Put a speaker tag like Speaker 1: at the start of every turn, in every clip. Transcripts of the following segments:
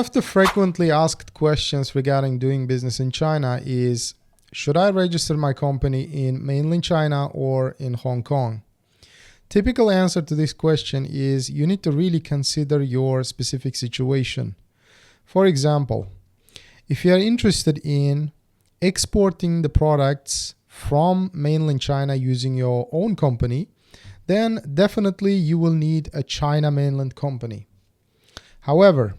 Speaker 1: of the frequently asked questions regarding doing business in China is, should I register my company in mainland China or in Hong Kong? Typical answer to this question is you need to really consider your specific situation. For example, if you are interested in exporting the products from mainland China using your own company, then definitely you will need a China mainland company. However,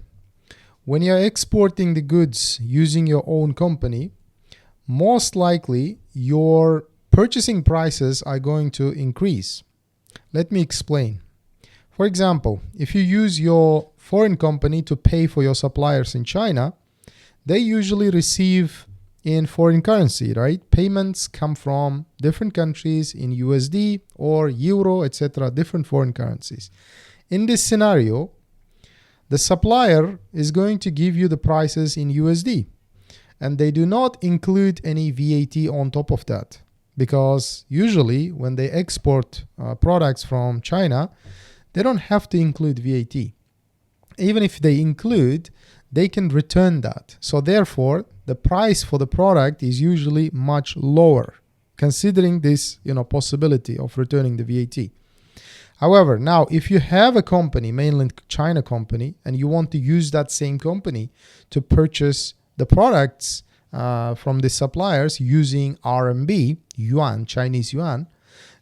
Speaker 1: when you're exporting the goods using your own company, most likely your purchasing prices are going to increase. Let me explain. For example, if you use your foreign company to pay for your suppliers in China, they usually receive in foreign currency, right? Payments come from different countries in USD or Euro, etc., different foreign currencies. In this scenario, the supplier is going to give you the prices in USD, and they do not include any VAT on top of that, because usually when they export products from China, they don't have to include VAT. Even if they include, they can return that. So therefore, the price for the product is usually much lower, considering this possibility of returning the VAT. However, now if you have a company, mainland China company, and you want to use that same company to purchase the products from the suppliers using RMB, yuan, Chinese yuan,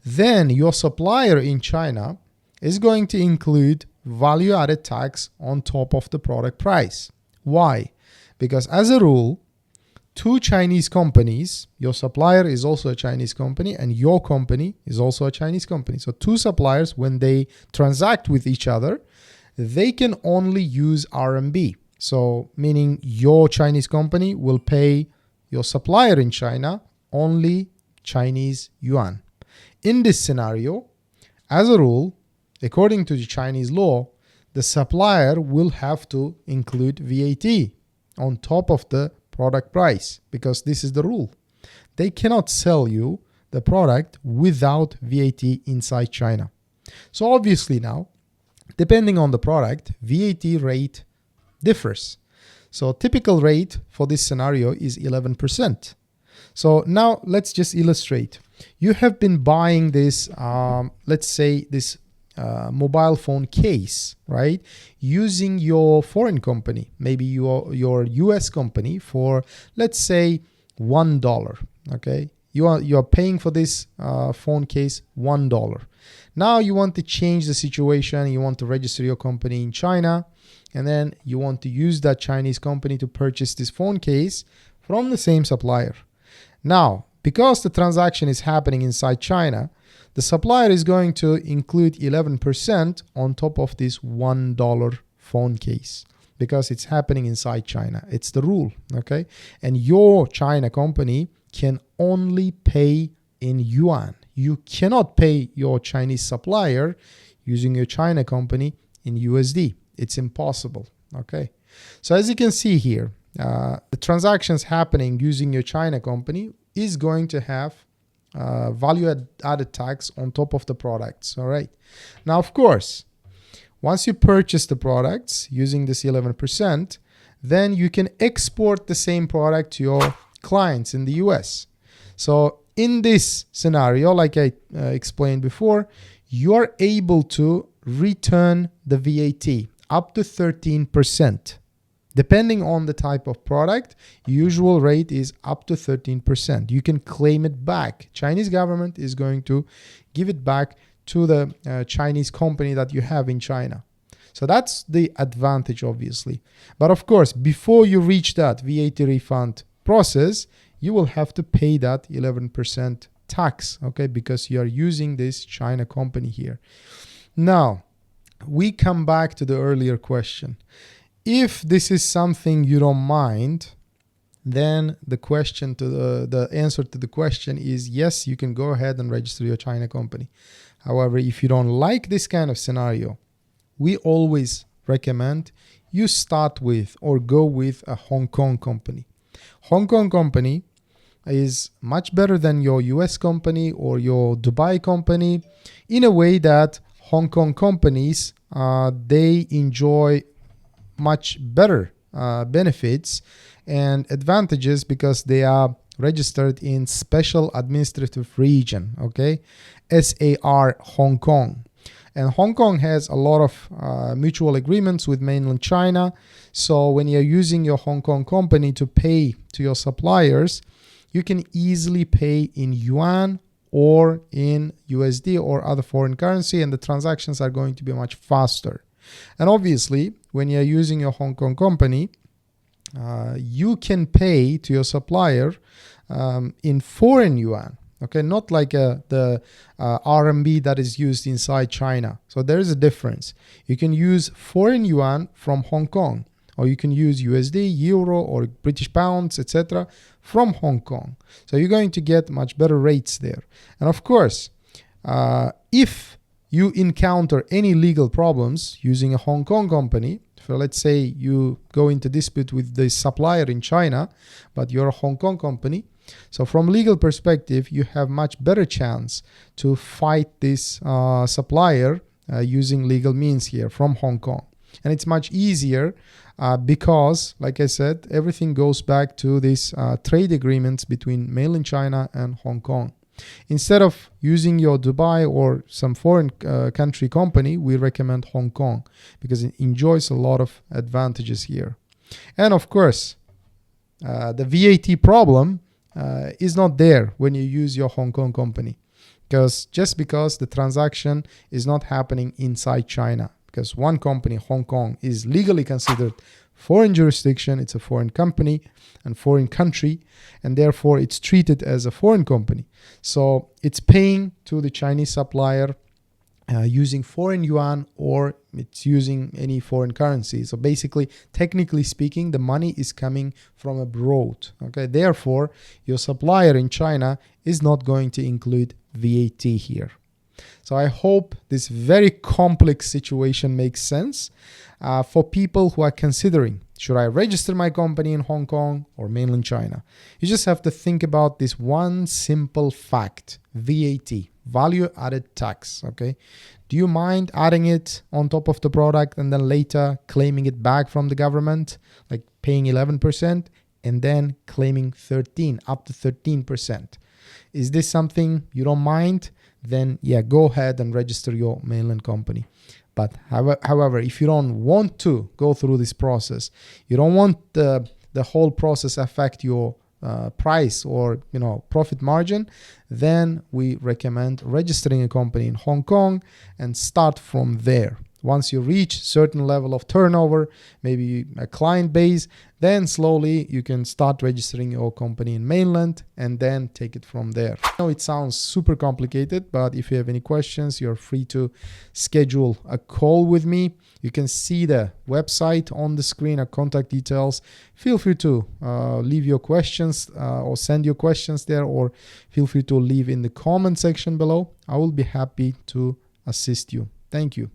Speaker 1: then your supplier in China is going to include value-added tax on top of the product price. Why? Because as a rule, two Chinese companies, your supplier is also a Chinese company and your company is also a Chinese company. So two suppliers, when they transact with each other, they can only use RMB. So meaning your Chinese company will pay your supplier in China only Chinese yuan. In this scenario, as a rule, according to the Chinese law, the supplier will have to include VAT on top of the product price, because this is the rule. They cannot sell you the product without VAT inside China. So obviously now, depending on the product, VAT rate differs. So typical rate for this scenario is 11%. So now let's just illustrate. You have been buying this, let's say this mobile phone case, right? Using your foreign company, maybe your US company, for let's say $1. Okay, you are paying for this phone case $1. Now you want to change the situation. You want to register your company in China, and then you want to use that Chinese company to purchase this phone case from the same supplier. Now, because the transaction is happening inside China, the supplier is going to include 11% on top of this $1 phone case, because it's happening inside China. It's the rule, okay? And your China company can only pay in yuan. You cannot pay your Chinese supplier using your China company in USD. It's impossible, okay? So as you can see here, the transactions happening using your China company is going to have value-added tax on top of the products, all right? Now, of course, once you purchase the products using this 11%, then you can export the same product to your clients in the US. So in this scenario, like I explained before, you are able to return the VAT up to 13%. Depending on the type of product, usual rate is up to 13%. You can claim it back. Chinese government is going to give it back to the Chinese company that you have in China. So that's the advantage, obviously. But of course, before you reach that VAT refund process, you will have to pay that 11% tax, okay, because you are using this China company here. Now, we come back to the earlier question. If this is something you don't mind, then the answer to the question is yes, you can go ahead and register your China company. However, if you don't like this kind of scenario, we always recommend you start with or go with a Hong Kong company. Hong Kong company is much better than your US company or your Dubai company in a way that Hong Kong companies, they enjoy much better benefits and advantages because they are registered in Special Administrative Region, okay, SAR Hong Kong. And Hong Kong has a lot of mutual agreements with mainland China. So when you're using your Hong Kong company to pay to your suppliers, you can easily pay in yuan or in USD or other foreign currency, and the transactions are going to be much faster. And obviously, when you're using your Hong Kong company, you can pay to your supplier in foreign yuan. Okay, not like the RMB that is used inside China. So there is a difference. You can use foreign yuan from Hong Kong, or you can use USD, Euro, or British pounds, etc. from Hong Kong. So you're going to get much better rates there. And of course, if you encounter any legal problems using a Hong Kong company, so let's say you go into dispute with the supplier in China, but you're a Hong Kong company. So from legal perspective, you have much better chance to fight this supplier using legal means here from Hong Kong. And it's much easier because, like I said, everything goes back to these trade agreements between mainland China and Hong Kong. Instead of using your Dubai or some foreign country company, we recommend Hong Kong because it enjoys a lot of advantages here. And of course, the VAT problem is not there when you use your Hong Kong company, because the transaction is not happening inside China, because one company, Hong Kong, is legally considered foreign jurisdiction. It's a foreign company and foreign country, and therefore it's treated as a foreign company. So it's paying to the Chinese supplier using foreign yuan, or it's using any foreign currency. So basically, technically speaking, the money is coming from abroad. Okay, therefore, your supplier in China is not going to include VAT here. So I hope this very complex situation makes sense for people who are considering, should I register my company in Hong Kong or mainland China? You just have to think about this one simple fact: VAT, value added tax. Okay, do you mind adding it on top of the product and then later claiming it back from the government, like paying 11% and then claiming up to 13%? Is this something you don't mind? Then yeah, go ahead and register your mainland company. But however, if you don't want to go through this process, you don't want the whole process affect your price or profit margin, then we recommend registering a company in Hong Kong and start from there. Once you reach certain level of turnover, maybe a client base, then slowly you can start registering your company in mainland and then take it from there. I know it sounds super complicated, but if you have any questions, you're free to schedule a call with me. You can see the website on the screen, our contact details. Feel free to leave your questions or send your questions there, or feel free to leave in the comment section below. I will be happy to assist you. Thank you.